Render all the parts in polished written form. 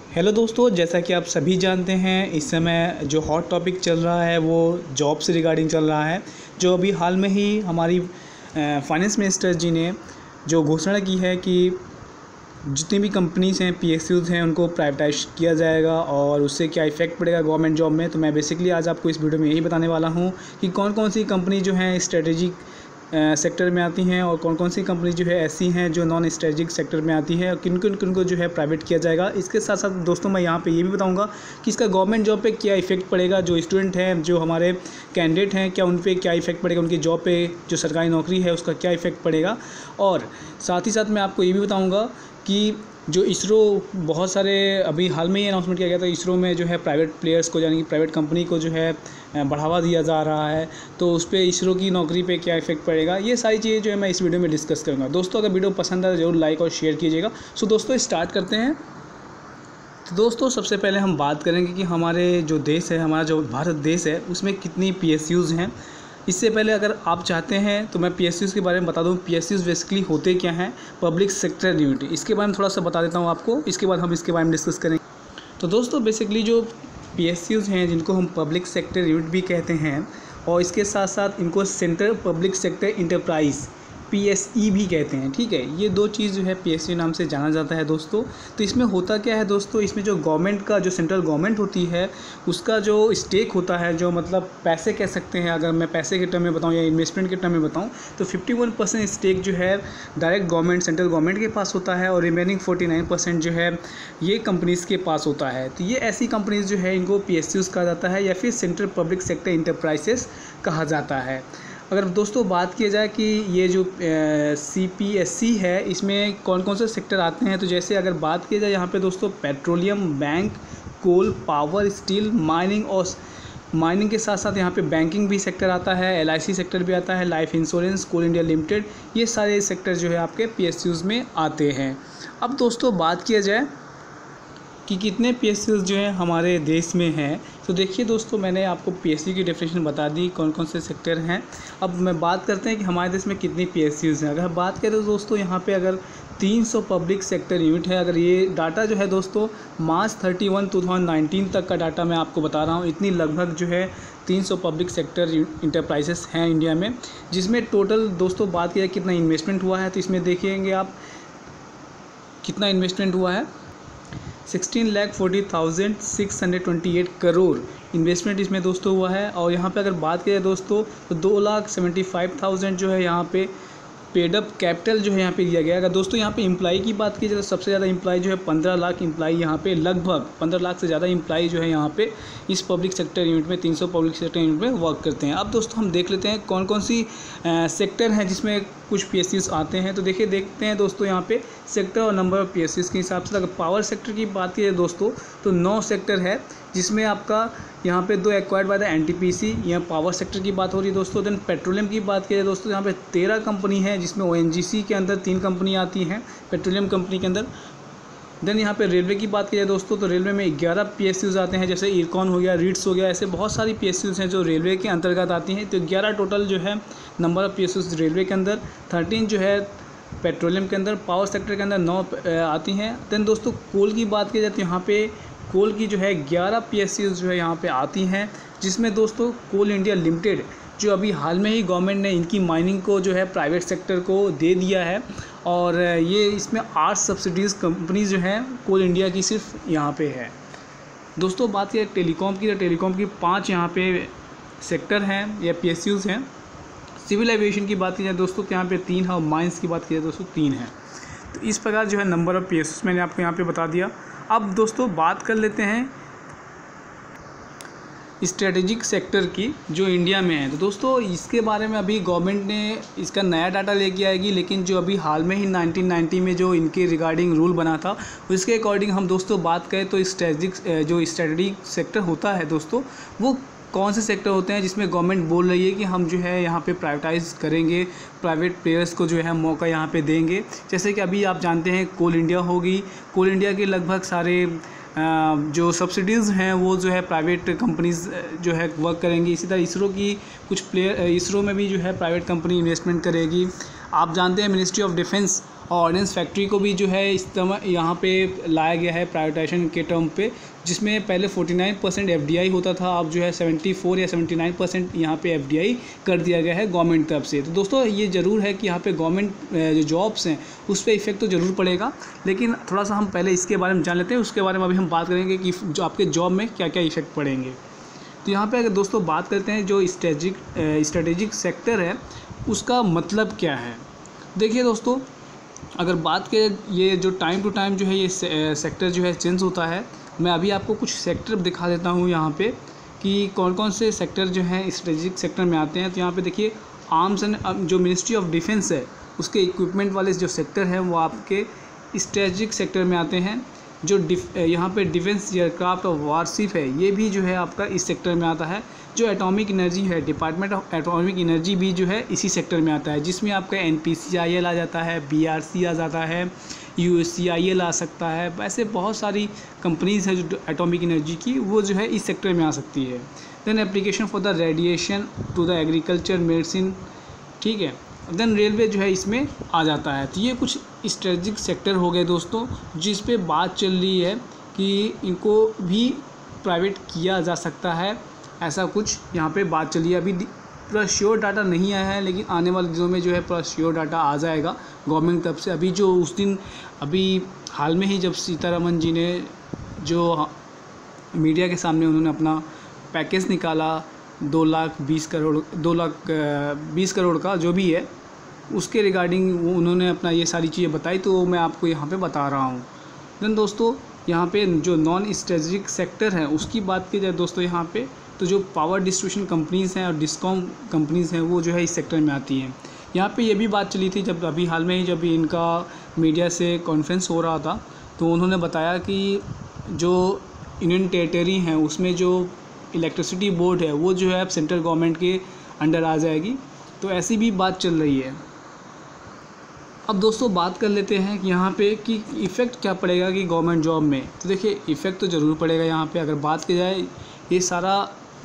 Hello दोस्तों, जैसा कि आप सभी जानते हैं इस समय जो हॉट टॉपिक चल रहा है वो जॉब से रिगार्डिंग चल रहा है। जो अभी हाल में ही हमारी फाइनेंस मिनिस्टर जी ने जो घोषणा की है कि जितनी भी कंपनीज़ हैं, पीएसयूज़ हैं, उनको प्राइवेटाइज किया जाएगा और उससे क्या इफ़ेक्ट पड़ेगा गवर्नमेंट जॉब में। तो मैं बेसिकली आज आपको इस वीडियो में यही बताने वाला हूँ कि कौन कौन सी कंपनी जो हैं स्ट्रेटेजिक सेक्टर में आती हैं और कौन कौन सी कंपनी जो है ऐसी हैं जो नॉन स्ट्रेटेजिक सेक्टर में आती है और किन किन को जो है प्राइवेट किया जाएगा। इसके साथ साथ दोस्तों मैं यहाँ पे ये भी बताऊँगा कि इसका गवर्नमेंट जॉब पे क्या इफेक्ट पड़ेगा, जो स्टूडेंट हैं, जो हमारे कैंडिडेट हैं, क्या उन पे क्या इफेक्ट पड़ेगा, उनकी जॉब पे जो सरकारी नौकरी है उसका क्या इफेक्ट पड़ेगा। और साथ ही साथ मैं आपको ये भी बताऊँगा कि जो इसरो बहुत सारे अभी हाल में ही अनाउंसमेंट किया गया था, इसरो में जो है प्राइवेट प्लेयर्स को यानी कि प्राइवेट कंपनी को जो है बढ़ावा दिया जा रहा है, तो उस पर इसरो की नौकरी पे क्या इफेक्ट पड़ेगा, ये सारी चीज़ें जो है मैं इस वीडियो में डिस्कस करूँगा। दोस्तों अगर वीडियो पसंद आए तो जरूर लाइक और शेयर कीजिएगा। सो दोस्तों स्टार्ट करते हैं। तो दोस्तों सबसे पहले हम बात करेंगे कि हमारे जो देश है, हमारा जो भारत देश है, उसमें कितनी पीएसयूज़ हैं। इससे पहले अगर आप चाहते हैं तो मैं पीएसयूज़ के बारे में बता दूं। पीएसयूज़ बेसिकली होते क्या हैं, पब्लिक सेक्टर यूनिट, इसके बारे में थोड़ा सा बता देता हूं आपको, इसके बाद हम इसके बारे में डिस्कस करेंगे। तो दोस्तों बेसिकली जो पीएसयूज़ हैं जिनको हम पब्लिक सेक्टर यूनिट भी कहते हैं और इसके साथ साथ इनको central public sector enterprise PSE भी कहते हैं, ठीक है। ये दो चीज़ जो है पीएसयू नाम से जाना जाता है दोस्तों। तो इसमें होता क्या है दोस्तों, इसमें जो गवर्नमेंट का जो सेंट्रल गवर्नमेंट होती है उसका जो स्टेक होता है, जो मतलब पैसे कह सकते हैं, अगर मैं पैसे के टर्म में बताऊं या इन्वेस्टमेंट के टर्म में बताऊं, तो 51% स्टेक जो है डायरेक्ट गवर्नमेंट सेंट्रल गवर्नमेंट के पास होता है और रिमेनिंग 49% जो है ये कंपनीज़ के पास होता है। तो ये ऐसी कंपनीज़ जो है इनको पीएसयूज़ कहा जाता है या फिर सेंट्रल पब्लिक सेक्टर इंटरप्राइजेस कहा जाता है। अगर दोस्तों बात किया जाए कि ये जो सीपीएससी है इसमें कौन कौन से सेक्टर आते हैं, तो जैसे अगर बात किया जाए यहाँ पे दोस्तों पेट्रोलियम, बैंक, कोल, पावर, स्टील, माइनिंग और माइनिंग के साथ साथ यहाँ पे बैंकिंग भी सेक्टर आता है, एलआईसी सेक्टर भी आता है, लाइफ इंश्योरेंस, कोल इंडिया लिमिटेड, ये सारे सेक्टर जो है आपके पीएसयूज़ में आते हैं। अब दोस्तों बात किया जाए कि कितने पीएसयूज़ जो है हमारे देश में हैं, तो देखिए दोस्तों मैंने आपको पीएसयू की डेफिनेशन बता दी कौन कौन से सेक्टर हैं। अब मैं बात करते हैं कि हमारे देश में कितनी पीएसयूज़ हैं। अगर बात करें तो दोस्तों यहाँ पे अगर 300 पब्लिक सेक्टर यूनिट है, अगर ये डाटा जो है दोस्तों मार्च 31, 2019 तक का डाटा मैं आपको बता रहा हूँ, इतनी लगभग जो है 300 पब्लिक सेक्टर इंटरप्राइजेस हैं इंडिया में, जिसमें टोटल दोस्तों बात किया कितना इन्वेस्टमेंट हुआ है, तो इसमें देखेंगे आप कितना इन्वेस्टमेंट हुआ है, 16,40,628 करोड़ इन्वेस्टमेंट इसमें दोस्तों हुआ है। और यहाँ पे अगर बात करें दोस्तों तो 2,75,000 जो है यहाँ पे पेडअप कैपिटल जो है यहाँ पे दिया गया। अगर दोस्तों यहाँ पे एम्प्लॉई की बात की जाए तो सबसे ज़्यादा एम्प्लॉई जो है 15 लाख एम्प्लॉई यहाँ पे, लगभग 15 लाख से ज़्यादा एम्प्लॉई जो है यहाँ पे इस पब्लिक सेक्टर यूनिट में 300 पब्लिक सेक्टर यूनिट में वर्क करते हैं। अब दोस्तों हम देख लेते हैं कौन कौन सी सेक्टर हैं जिसमें कुछ पीएसयूज़ आते हैं। तो देखिए देखते हैं दोस्तों यहाँ पे सेक्टर और नंबर ऑफ पीएसयूज़ के हिसाब से। अगर पावर सेक्टर की बात की जाए दोस्तों तो 9 सेक्टर है, जिसमें आपका यहाँ पे 2 एक्वायर्ड बाय द एनटीपीसी, यहाँ पावर सेक्टर की बात हो रही है दोस्तों। देन पेट्रोलियम की बात की जाए दोस्तों यहाँ पे 13 कंपनी है, जिसमें ओएनजीसी के अंदर 3 कंपनी आती हैं पेट्रोलियम कंपनी के अंदर। देन यहाँ पे रेलवे की बात की जाए दोस्तों तो रेलवे में 11 पीएसयूज़ आते हैं, जैसे इरकॉन हो गया, रीट्स हो गया, ऐसे बहुत सारी पीएसयूज़ हैं जो रेलवे के अंतर्गत आती हैं। तो 11 टोटल जो है नंबर ऑफ़ पीएसयूज़ रेलवे के अंदर, 13 जो है पेट्रोलियम के अंदर, पावर सेक्टर के अंदर 9 आती हैं। देन दोस्तों कोल की बात की जाए तो यहाँ पे कोल की जो है 11 पीएसयूज़ जो है यहाँ पे आती हैं, जिसमें दोस्तों कोल इंडिया लिमिटेड जो अभी हाल में ही गवर्नमेंट ने इनकी माइनिंग को जो है प्राइवेट सेक्टर को दे दिया है और ये इसमें 8 सब्सिडीज़ कंपनीज जो हैं कोल इंडिया की सिर्फ यहाँ पे है। दोस्तों बात करें टेलीकॉम की, तो टेलीकॉम की 5 यहाँ पे सेक्टर हैं या पीएसयूज़ हैं। सिविल एविएशन की बात की जाए दोस्तों तो यहाँ पे 3 है और माइंस की बात की जाए दोस्तों 3 है। तो इस प्रकार जो है नंबर ऑफ़ पीएसयूज़ मैंने आपको यहाँ पे बता दिया। अब दोस्तों बात कर लेते हैं स्ट्रेटेजिक सेक्टर की जो इंडिया में है। तो दोस्तों इसके बारे में अभी गवर्नमेंट ने इसका नया डाटा लेके आएगी, लेकिन जो अभी हाल में ही 1990 में जो इनके रिगार्डिंग रूल बना था उसके अकॉर्डिंग हम दोस्तों बात करें तो स्ट्रेटेजिक सेक्टर होता है दोस्तों, वो कौन से सेक्टर होते हैं जिसमें गवर्नमेंट बोल रही है कि हम जो है यहाँ पे प्राइवेटाइज़ करेंगे, प्राइवेट प्लेयर्स को जो है मौका यहाँ पे देंगे। जैसे कि अभी आप जानते हैं कोल इंडिया होगी, कोल इंडिया के लगभग सारे जो सब्सिडीज़ हैं वो जो है प्राइवेट कंपनीज़ जो है वर्क करेंगी। इसी तरह इसरो की कुछ इसरो में भी जो है प्राइवेट कंपनी इन्वेस्टमेंट करेगी। आप जानते हैं मिनिस्ट्री ऑफ डिफेंस और ऑर्डिनेंस फैक्ट्री को भी जो है इस यहाँ पे लाया गया है प्राइवेटाइजेशन के टर्म पे, जिसमें पहले 49% FDI होता था, अब जो है 74 या 79% यहाँ पे FDI कर दिया गया है गवर्नमेंट तरफ से। तो दोस्तों ये ज़रूर है कि यहाँ पे गवर्नमेंट जो जॉब्स हैं उस पर इफेक्ट तो ज़रूर पड़ेगा, लेकिन थोड़ा सा हम पहले इसके बारे में जान लेते हैं, उसके बारे में अभी हम बात करेंगे कि जो आपके जॉब में क्या क्या इफेक्ट पड़ेंगे। तो यहाँ पे अगर दोस्तों बात करते हैं जो स्ट्रेटेजिक सेक्टर है उसका मतलब क्या है। देखिए दोस्तों, अगर बात करें ये जो टाइम टू टाइम जो है ये सेक्टर जो है चेंज होता है। मैं अभी आपको कुछ सेक्टर दिखा देता हूँ यहाँ पे कि कौन कौन से सेक्टर जो हैं स्ट्रेटेजिक सेक्टर में आते हैं। तो यहाँ पे देखिए आर्म्स एंड जो मिनिस्ट्री ऑफ डिफेंस है उसके इक्विपमेंट वाले जो सेक्टर हैं वो आपके स्ट्रेटेजिक सेक्टर में आते हैं। जो यहाँ पे डिफेंस एयरक्राफ्ट और वारशिप है ये भी जो है आपका इस सेक्टर में आता है। जो एटॉमिक एनर्जी है, डिपार्टमेंट ऑफ एटॉमिक एनर्जी भी जो है इसी सेक्टर में आता है, जिसमें आपका NPCIL आ जाता है, BRC आ जाता है, USCIL आ सकता है। वैसे बहुत सारी कंपनीज़ है जो एटॉमिक एनर्जी की, वो जो है इस सेक्टर में आ सकती है। Then application for the radiation to the agriculture, medicine, ठीक है। देन रेलवे जो है इसमें आ जाता है। तो ये कुछ स्ट्रेटेजिक सेक्टर हो गए दोस्तों, जिस पे बात चल रही है कि इनको भी प्राइवेट किया जा सकता है, ऐसा कुछ यहाँ पे बात चली है। अभी पूरा श्योर डाटा नहीं आया है, लेकिन आने वाले दिनों में जो है पूरा श्योर डाटा आ जाएगा गवर्नमेंट तरफ से। अभी जो उस दिन अभी हाल में ही जब सीतारमन जी ने जो मीडिया के सामने उन्होंने अपना पैकेज निकाला 2,20 करोड़ का जो भी है, उसके रिगार्डिंग उन्होंने अपना ये सारी चीज़ें बताई, तो मैं आपको यहाँ पे बता रहा हूँ। देन दोस्तों यहाँ पे जो नॉन स्ट्रेटेजिक सेक्टर है उसकी बात की जाए दोस्तों, यहाँ पे तो जो पावर डिस्ट्रीब्यूशन कंपनीज़ हैं और डिस्कॉम कंपनीज़ हैं वो जो है इस सेक्टर में आती हैं। यहाँ पे ये भी बात चली थी जब अभी हाल में ही जब इनका मीडिया से कॉन्फ्रेंस हो रहा था, तो उन्होंने बताया कि जो यूनियन टेरिटरी हैं उसमें जो इलेक्ट्रिसिटी बोर्ड है वो जो है अब सेंट्रल गवर्नमेंट के अंडर आ जाएगी। तो ऐसी भी बात चल रही है। अब दोस्तों बात कर लेते हैं कि यहाँ पे कि इफ़ेक्ट क्या पड़ेगा कि गवर्नमेंट जॉब में। तो देखिए इफ़ेक्ट तो ज़रूर पड़ेगा यहाँ पे। अगर बात की जाए ये सारा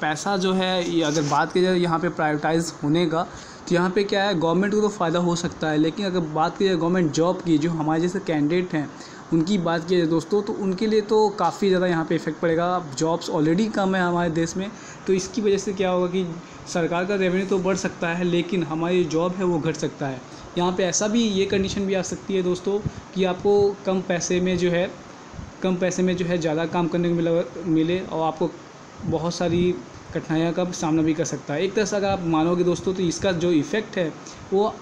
पैसा जो है, ये अगर बात की जाए यहाँ पे प्राइवेटाइज होने का, तो यहाँ पे क्या है गवर्नमेंट को तो फ़ायदा हो सकता है, लेकिन अगर बात की जाए गवर्नमेंट जॉब की, जो हमारे जैसे कैंडिडेट हैं उनकी बात की जाए दोस्तों, तो उनके लिए तो काफ़ी ज़्यादा यहाँ पे इफ़ेक्ट पड़ेगा। जॉब्स ऑलरेडी कम है हमारे देश में, तो इसकी वजह से क्या होगा कि सरकार का रेवेन्यू तो बढ़ सकता है, लेकिन हमारी जॉब है वो घट सकता है। यहाँ पे ऐसा भी ये कंडीशन भी आ सकती है दोस्तों कि आपको कम पैसे में जो है ज़्यादा काम करने को मिले और आपको बहुत सारी कठिनाइयों का सामना भी कर सकता है। एक तरह से अगर आप मानोगे दोस्तों, तो इसका जो इफ़ेक्ट है वो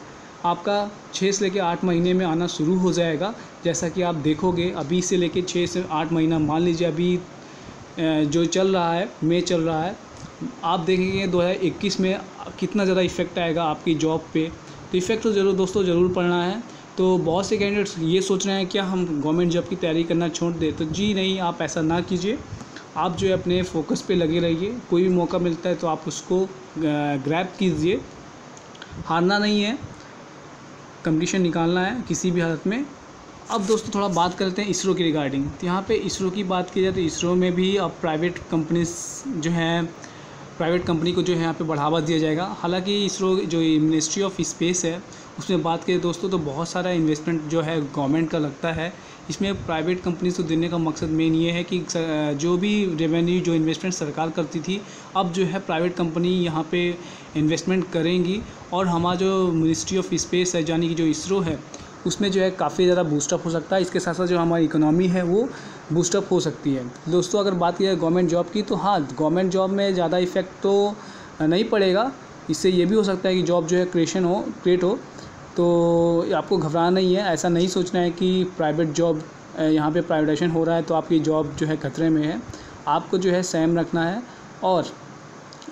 आपका 6 से लेकर 8 महीने में आना शुरू हो जाएगा। जैसा कि आप देखोगे अभी से लेकर 6 से 8 महीना, मान लीजिए अभी जो चल रहा है, मई चल रहा है, आप देखेंगे 2021 में कितना ज़्यादा इफ़ेक्ट आएगा आपकी जॉब पे। तो इफ़ेक्ट तो ज़रूर पड़ना है। तो बहुत से कैंडिडेट्स ये सोच रहे हैं क्या हम गवर्नमेंट जॉब की तैयारी करना छोड़ दें, तो जी नहीं, आप ऐसा ना कीजिए। आप जो है अपने फोकस पे लगे रहिए। कोई भी मौका मिलता है तो आप उसको ग्रैब कीजिए, हारना नहीं है, कंपटीशन निकालना है किसी भी हालत में। अब दोस्तों थोड़ा बात करते हैं इसरो की रिगार्डिंग। तो यहाँ पे इसरो की बात की जाए तो इसरो में भी अब प्राइवेट कंपनी को जो है यहाँ पे बढ़ावा दिया जाएगा। हालांकि इसरो जो मिनिस्ट्री ऑफ स्पेस है उसमें बात करें दोस्तों, तो बहुत सारा इन्वेस्टमेंट जो है गवर्नमेंट का लगता है। इसमें प्राइवेट कंपनीज को देने का मकसद मेन ये है कि जो भी रेवेन्यू जो इन्वेस्टमेंट सरकार करती थी, अब जो है प्राइवेट कंपनी यहाँ पे इन्वेस्टमेंट करेंगी और हमारा जो मिनिस्ट्री ऑफ स्पेस है यानी कि जो इसरो है उसमें जो है काफ़ी ज़्यादा बूस्टअप हो सकता है। इसके साथ साथ जो हमारी इकोनॉमी है वो बूस्टअप हो सकती है। दोस्तों अगर बात की जाए गवर्नमेंट जॉब की, तो हाँ, गवर्नमेंट जॉब में ज़्यादा इफेक्ट तो नहीं पड़ेगा। इससे ये भी हो सकता है कि जॉब जो है क्रिएट हो। तो आपको घबराना नहीं है, ऐसा नहीं सोचना है कि प्राइवेट जॉब यहाँ पे प्राइवेटाइजेशन हो रहा है तो आपकी जॉब जो है खतरे में है। आपको जो है संयम रखना है और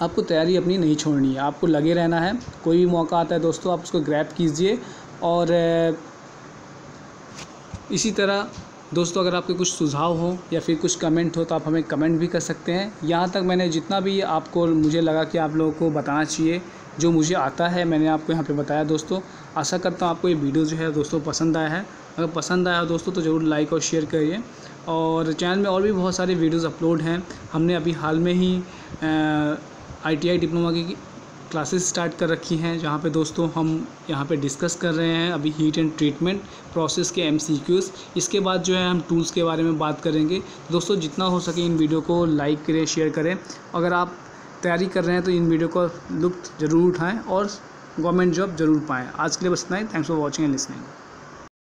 आपको तैयारी अपनी नहीं छोड़नी है, आपको लगे रहना है। कोई भी मौका आता है दोस्तों आप उसको ग्रैब कीजिए। और इसी तरह दोस्तों अगर आपके कुछ सुझाव हो या फिर कुछ कमेंट हो तो आप हमें कमेंट भी कर सकते हैं। यहाँ तक मैंने जितना भी आपको मुझे लगा कि आप लोगों को बताना चाहिए, जो मुझे आता है मैंने आपको यहाँ पे बताया दोस्तों। आशा करता हूँ आपको ये वीडियो जो है दोस्तों पसंद आया है। अगर पसंद आया हो दोस्तों तो ज़रूर लाइक और शेयर करिए। और चैनल में और भी बहुत सारे वीडियोज़ अपलोड हैं। हमने अभी हाल में ही ITI डिप्लोमा की क्लासेस स्टार्ट कर रखी हैं, जहाँ पे दोस्तों हम यहाँ पे डिस्कस कर रहे हैं अभी हीट एंड ट्रीटमेंट प्रोसेस के MCQs। इसके बाद जो है हम टूल्स के बारे में बात करेंगे। दोस्तों जितना हो सके इन वीडियो को लाइक करें, शेयर करें। अगर आप तैयारी कर रहे हैं तो इन वीडियो का लुत्फ़ ज़रूर उठाएँ और गवर्नमेंट जॉब ज़रूर पाएँ। आज के लिए बस इतना ही। Thanks for watching and listening.